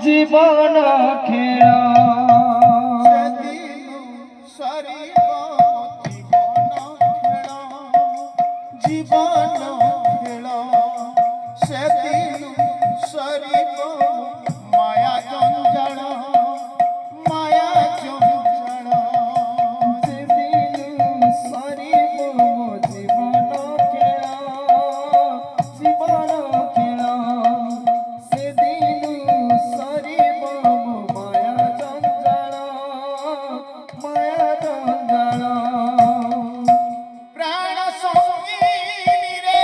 জীবন খেল সেদিন সরিব জীবন খেল সেদিন সরিব মায়া জঞ্জাল মায়া জঞ্জাল সেদিন সরিব জীবন খেল জীবন খেল সেদিন সরিব মায়া জঞ্জাল মায়া জঞ্জাল প্রাণ সঙ্গিনী রে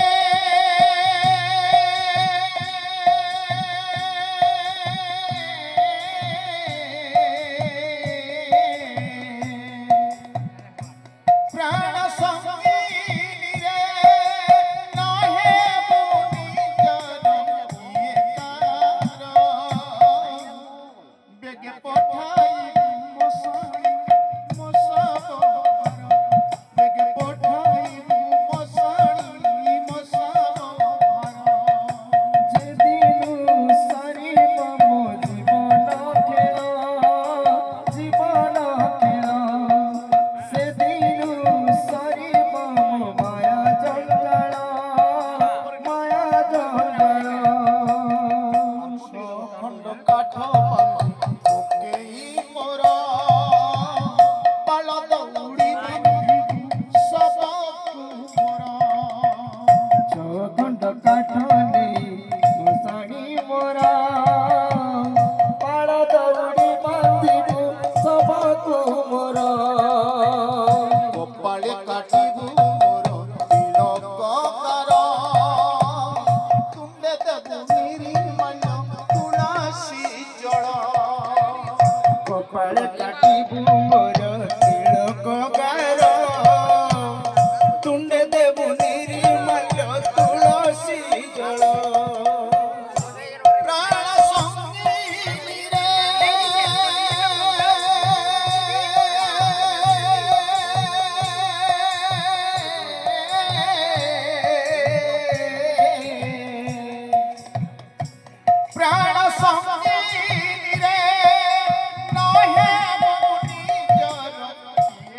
প্রাণ সঙ্গিনী রে নহে নিজর বেগে পঠাই মশাই মশাবর বেগে পঠাই মশাই মশাবর যেদিন সরিব জীবন খেল জীবন খেল সেদিন সরিব মায়া জঞ্জাল মায়া জঞ্জাল খণ্ড কাঠ ওকেই মোর পাল দৌড়ি সবকু মোর চৌখণ্ড কাঠ নেই মশাণী মোরা পাଳ ଦଉଡ଼ି ବାନ୍ଧିବୁ ସବକୁ ମୋର কপালে কাটিবু মোর তিলককার তুমে দেবু নির্মল তুলসী জল কপাଳ କାଟିବୁ ମୋର ତିଳକ ଗାର ତୁଣ୍ଡେ ଦେବୁ ନିର୍ମଲ ତୁଳସୀ ଜଳ প্রাণ সঙ্গিনী রে প্রাণ সঙ্গিনী রে নহে নিজর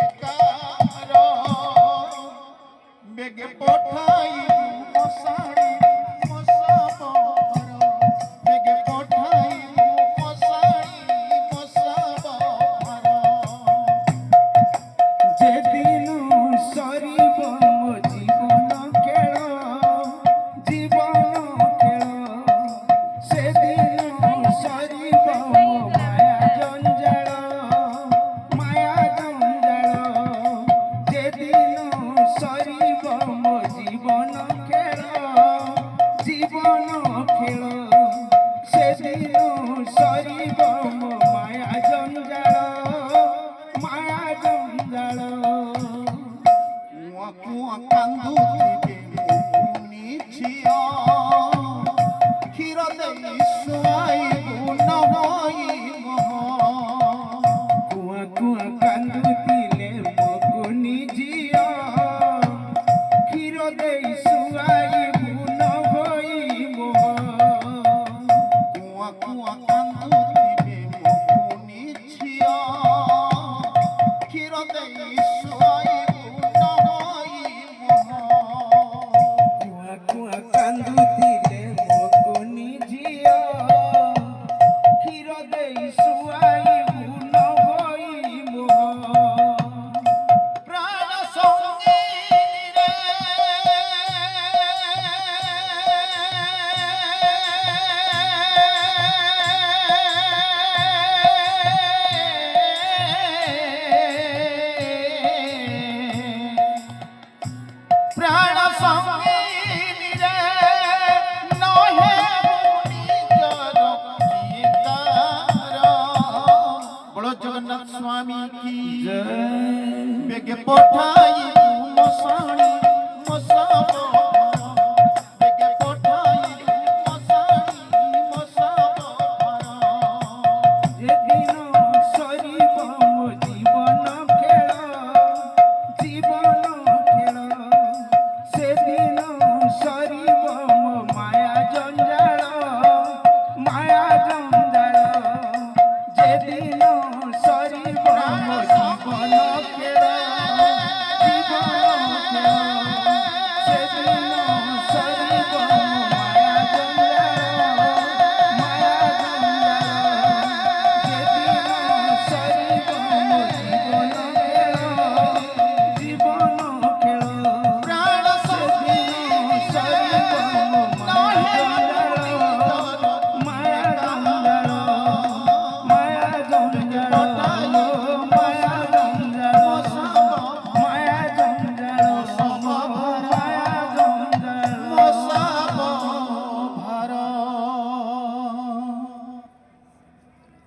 একার বেগে পঠাই মশাই মশাবর বেগে পঠাই মশাই মশাবর যেদিন সরিব জীবন খেল জীবন খেল সেদিন সরিব মায়া জঞ্জাল মায়া জঞ্জাল যেদিন সরিব জীবন খেল জীবন খেল সেদিন সরিব মায়া জঞ্জাল মায়া জঞ্জাল কুয়া কুয়া কান্দুথিবে মুকুনি ঝিଅ ক্ষীর দেই শুয়াইবু নহই মোহ কুয়া কুয়া কান্দুতিলে মগুনি ঝিଅ ক্ষীর দেই শুয়াইবু নহই মোহ কুয়া কুয়া কান্দুথিবে মুকুনি ঝিଅ ক্ষীর দেই শুয়াইবু নহই মোহ কুয়া কুয়া কান্দুতিলে মগুনি ঝিଅ ক্ষীর দেই শুয়াইবু নহই মোহ প্রাণ সঙ্গিনী রে প্রাণ সঙ্গিনী রে নহে নিজর একার বড় জগন্নাথ স্বামী কি জয় বেগে পঠাই